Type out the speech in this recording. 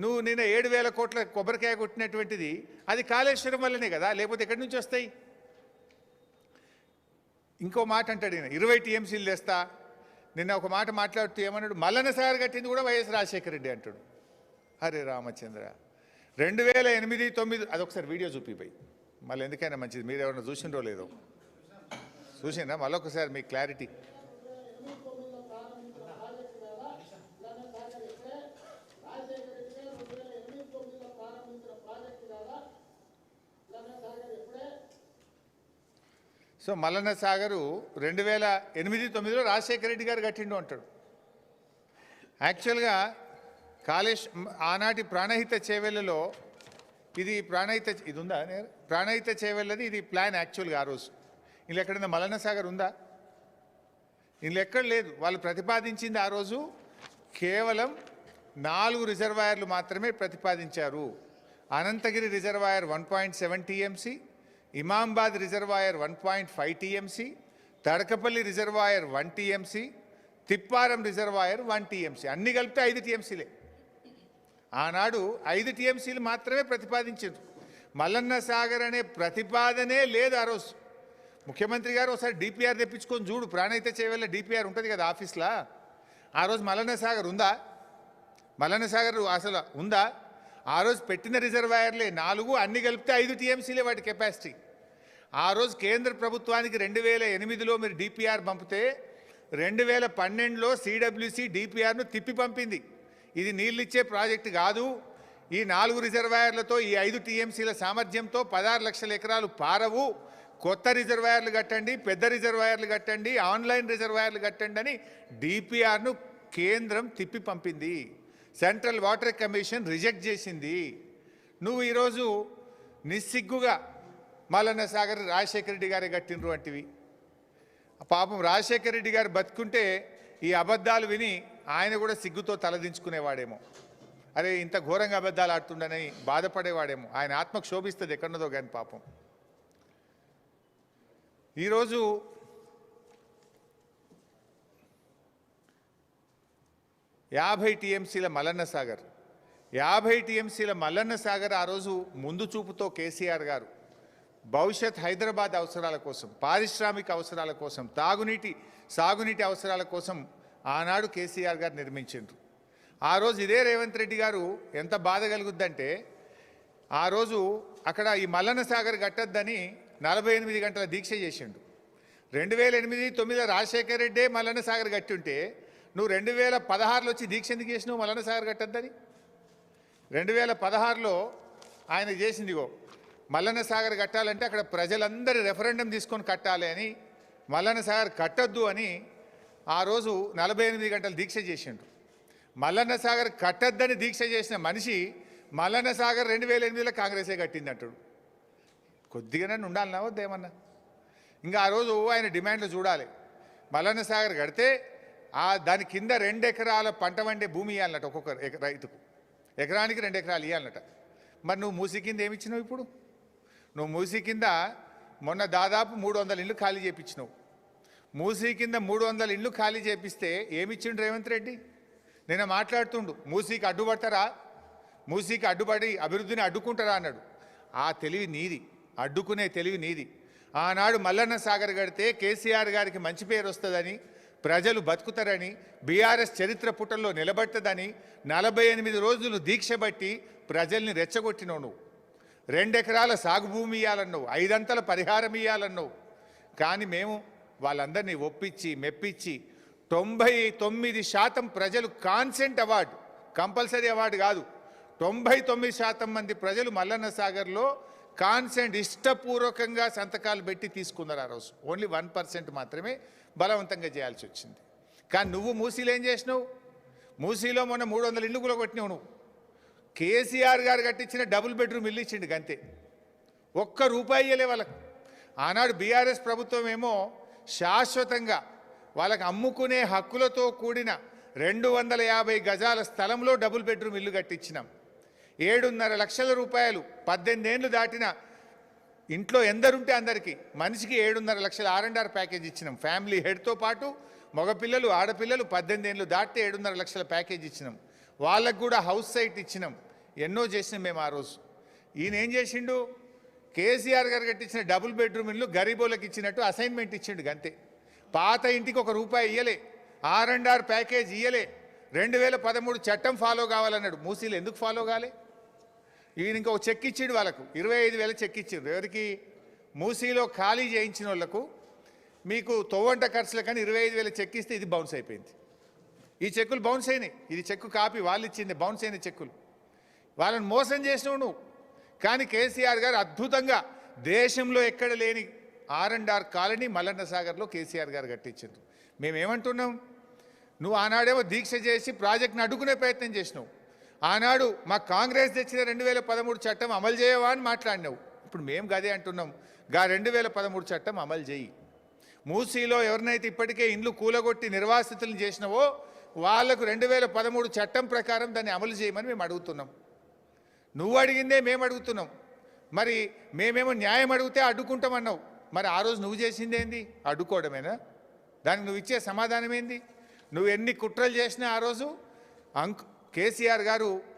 నువ్వు నిన్న 7,000 కోట్ల కొబ్బరికాయ కొట్టినటువంటిది అది కాళేశ్వరం వల్లనే కదా, లేకపోతే ఎక్కడి నుంచి వస్తాయి? ఇంకో మాట అంటాడు ఈయన, 20 టీఎంసీలు తెస్తా. నిన్న ఒక మాట మాట్లాడుతూ ఏమన్నాడు, మల్లన్న సాగర్ కట్టింది కూడా వైఎస్ రాజశేఖర రెడ్డి అంటాడు. హరే రామచంద్ర, 2008-9 అదొకసారి వీడియో చూపిపోయి, మళ్ళీ ఎందుకైనా మంచిది, మీరు ఎవరైనా చూసిండ్రో లేదో చూసిండ్రా, మళ్ళొకసారి మీకు క్లారిటీ. సో మల్లన్న సాగరు 2008-9లో రాజశేఖర రెడ్డి గారు కట్టిండు అంటాడు. యాక్చువల్గా ఆనాటి ప్రాణహిత చేవెళ్ళలో ఇది ఇది ఉందా, ప్రాణహిత చేవెళ్ళది ఇది ప్లాన్ యాక్చువల్గా ఆ రోజు. ఇలా ఎక్కడైనా మల్లన్న సాగర్ ఉందా? ఇందులో ఎక్కడ లేదు. వాళ్ళు ప్రతిపాదించింది ఆ రోజు కేవలం 4 రిజర్వాయర్లు మాత్రమే ప్రతిపాదించారు. Anantagiri reservoir 1.7 TMC, Imambad reservoir 1.5 TMC, Tadakapalli reservoir 1 TMC, Tipparam reservoir 1 TMC, అన్ని కలిపితే 5 టీఎంసీలే. ఆనాడు 5 టీఎంసీలు మాత్రమే ప్రతిపాదించారు. మల్లన్న సాగర్ అనే ప్రతిపాదనే లేదు ఆ రోజు. ముఖ్యమంత్రి గారు ఒకసారి డిపిఆర్ తెప్పించుకొని చూడు, ప్రాణహిత చేవెళ్ళ డిపిఆర్ ఉంటుంది కదా ఆఫీస్లో. ఆ రోజు మల్లన్న సాగర్ ఉందా? మల్లన్న సాగర్ అసలు ఉందా? ఆ రోజు పెట్టిన రిజర్వాయర్లే 4, అన్ని కలిపితే 5 టీఎంసీలే వాటి కెపాసిటీ. ఆ రోజు కేంద్ర ప్రభుత్వానికి 2008లో మీరు డిపిఆర్ పంపితే 2012లో సిడబ్ల్యూసి డిపిఆర్ను తిప్పి పంపింది. ఇది నీళ్ళిచ్చే ప్రాజెక్టు కాదు, ఈ 4 రిజర్వాయర్లతో ఈ 5 టీఎంసీల సామర్థ్యంతో 16 లక్షల ఎకరాలు పారవు, కొత్త రిజర్వాయర్లు కట్టండి, పెద్ద రిజర్వాయర్లు కట్టండి, ఆన్లైన్ రిజర్వాయర్లు కట్టండి అని డిపిఆర్ను కేంద్రం తిప్పి పంపింది. సెంట్రల్ వాటర్ కమిషన్ రిజెక్ట్ చేసింది. నువ్వు ఈరోజు నిస్సిగ్గుగా మల్లన్న సాగర్ రాజశేఖర రెడ్డి గారే కట్టినరు అంటివి. పాపం రాజశేఖర రెడ్డి గారు బతుకుంటే ఈ అబద్ధాలు విని ఆయన కూడా సిగ్గుతో తలదించుకునేవాడేమో. అరే ఇంత ఘోరంగా అబద్ధాలు ఆడుతుండని బాధపడేవాడేమో. ఆయన ఆత్మకు శోభిస్తుంది ఎక్కడున్నదో కానీ పాపం. ఈరోజు యాభై టీఎంసీల మల్లన్న సాగర్, 50 టీఎంసీల మల్లన్న సాగర్ ఆ రోజు ముందు చూపుతో కేసీఆర్ గారు భవిష్యత్ హైదరాబాద్ అవసరాల కోసం, పారిశ్రామిక అవసరాల కోసం, సాగునీటి అవసరాల కోసం ఆనాడు కేసీఆర్ గారు నిర్మించారు. ఆ రోజు ఇదే రేవంత్ రెడ్డి గారు ఎంత బాధ కలుగుద్దంటే, ఆ రోజు అక్కడ ఈ మల్లన్న సాగర్ కట్టద్దని 48 గంటల దీక్ష చేసిండు. 2008-9 రాజశేఖర రెడ్డే మల్లన్న సాగర్ కట్టి ఉంటే నువ్వు 2016లో వచ్చి దీక్ష ఎందుకు చేసినావు మల్లన్న సాగర్ కట్టద్దని? 2016లో ఆయన చేసిందిగో, మల్లన్న సాగర్ కట్టాలంటే అక్కడ ప్రజలందరూ రెఫరెండం తీసుకొని కట్టాలి అని, మల్లన్న సాగర్ కట్టద్దు అని ఆ రోజు 48 గంటలు దీక్ష చేసిండు. మల్లన్న సాగర్ కట్టద్దని దీక్ష చేసిన మనిషి మల్లన్న సాగర్ 2008లో కాంగ్రెసే కట్టింది అంటాడు. కొద్దిగానే ఉండాలన్నా వద్దేమన్నా? ఇంకా ఆ రోజు ఆయన డిమాండ్లు చూడాలి. మల్లన్న సాగర్ కడితే దాని కింద 2 ఎకరాల పంట వండే భూమి ఇవ్వాలన్నట ఒక్కొక్క రైతుకు, ఎకరానికి 2 ఎకరాలు ఇవ్వాలన్నట. మరి నువ్వు మూసి కింద ఏమిచ్చినావు? ఇప్పుడు నువ్వు మూసి కింద మొన్న దాదాపు 300 ఇళ్ళు ఖాళీ చేయించినావు. మూసీ కింద 300 ఇళ్ళు ఖాళీ చేపిస్తే ఏమిచ్చిండు రేవంత్ రెడ్డి? నేను మాట్లాడుతుండు, మూసీకి అడ్డుపడతారా, మూసీకి అడ్డుపడి అభివృద్ధిని అడ్డుకుంటారా అన్నాడు. ఆ తెలివి నీది, అడ్డుకునే తెలివి నీది. ఆనాడు మల్లన్న సాగర్ కడితే కేసీఆర్ గారికి మంచి పేరు వస్తుందని, ప్రజలు బతుకుతారని, బీఆర్ఎస్ చరిత్ర పుటల్లో నిలబడుతుందని 48 రోజులు దీక్ష బట్టి ప్రజల్ని రెచ్చగొట్టినావు. నువ్వు 2 ఎకరాల సాగు భూమి ఇవ్వాలన్నావు, 5 అంతల పరిహారం ఇవ్వాలన్నావు. కానీ మేము వాళ్ళందరినీ ఒప్పించి మెప్పించి 99% ప్రజలు కాన్సెంట్ అవార్డు, కంపల్సరీ అవార్డు కాదు, 99% మంది ప్రజలు మల్లన్న సాగర్లో కాన్సెంట్ ఇష్టపూర్వకంగా సంతకాలు పెట్టి తీసుకున్నారు. ఆ రోజు ఓన్లీ 1% మాత్రమే బలవంతంగా చేయాల్సి వచ్చింది. కానీ నువ్వు మూసీలో ఏం చేసినావు? మూసీలో మొన్న 300 ఇళ్ళు కూడా కొట్టినావు నువ్వు. కేసీఆర్ గారు కట్టించిన డబుల్ బెడ్రూమ్ ఇల్లు ఇచ్చిండు అంతే, ₹1 ఇయ్యలే వాళ్ళకు. ఆనాడు బీఆర్ఎస్ ప్రభుత్వం ఏమో శాశ్వతంగా వాళ్ళకి అమ్ముకునే హక్కులతో కూడిన 250 గజాల స్థలంలో డబుల్ బెడ్రూమ్ ఇల్లు కట్టించినాం. 7.5 లక్షల రూపాయలు 18 ఏళ్ళు దాటిన ఇంట్లో ఎందరుంటే అందరికీ మనిషికి 7.5 లక్షల R&R ప్యాకేజ్ ఇచ్చినాం. ఫ్యామిలీ హెడ్తో పాటు మగపిల్లలు ఆడపిల్లలు 18 ఏళ్ళు దాటితే 7.5 లక్షల ప్యాకేజ్ ఇచ్చినాం. వాళ్ళకు కూడా హౌస్ సైట్ ఇచ్చినాం, ఎన్నో చేసినాం మేము ఆ రోజు. ఈయన ఏం చేసిండు, కేసీఆర్ గారు కట్టించిన డబుల్ బెడ్రూమ్ ఇల్లు గరీబోళ్ళకి ఇచ్చినట్టు అసైన్మెంట్ ఇచ్చిండు అంతే. పాత ఇంటికి ₹1 ఇయ్యలే, R&R ప్యాకేజ్ ఇయ్యలే, 2013 చట్టం ఫాలో కావాలన్నాడు. మూసీలు ఎందుకు ఫాలో కాలే? ఈయన ఇంకొక చెక్ ఇచ్చిండు వాళ్ళకు, 25,000 చెక్ ఇచ్చిండు. ఎవరికి? మూసీలో ఖాళీ చేయించిన వాళ్ళకు. మీకు తొవ్వంట ఖర్చులకని 25,000 చెక్ ఇస్తే ఇది బౌన్స్ అయిపోయింది. ఈ చెక్కులు బౌన్స్ అయినాయి. ఇది చెక్కు కాపీ, వాళ్ళు ఇచ్చింది బౌన్స్ అయిన చెక్కులు. వాళ్ళని మోసం చేసినావు నువ్వు. కానీ కేసీఆర్ గారు అద్భుతంగా దేశంలో ఎక్కడ లేని R&R కాలనీ మల్లన్న సాగర్లో కేసీఆర్ గారు కట్టించారు. మేమేమంటున్నాం, నువ్వు ఆనాడేమో దీక్ష చేసి ప్రాజెక్ట్ని అడ్డుకునే ప్రయత్నం చేసినావు. ఆనాడు మా కాంగ్రెస్ తెచ్చిన 2013 చట్టం అమలు చేయవా అని మాట్లాడినావు. ఇప్పుడు మేము గదే అంటున్నాం, 2013 చట్టం అమలు చేయి. మూసీలో ఎవరినైతే ఇప్పటికే ఇండ్లు కూలగొట్టి నిర్వాసితులను చేసినావో వాళ్లకు 2013 చట్టం ప్రకారం దాన్ని అమలు చేయమని మేము అడుగుతున్నాం. నువ్వు అడిగిందే మేము అడుగుతున్నాం. మరి మేమేమో న్యాయం అడిగితే అడ్డుకుంటామన్నావు. మరి ఆ రోజు నువ్వు చేసింది ఏంది? అడ్డుకోవడమేనా? దానికి నువ్వు ఇచ్చే సమాధానం ఏంది? నువ్వు ఎన్ని కుట్రలు చేసినా ఆ రోజు కేసీఆర్ గారు ఒక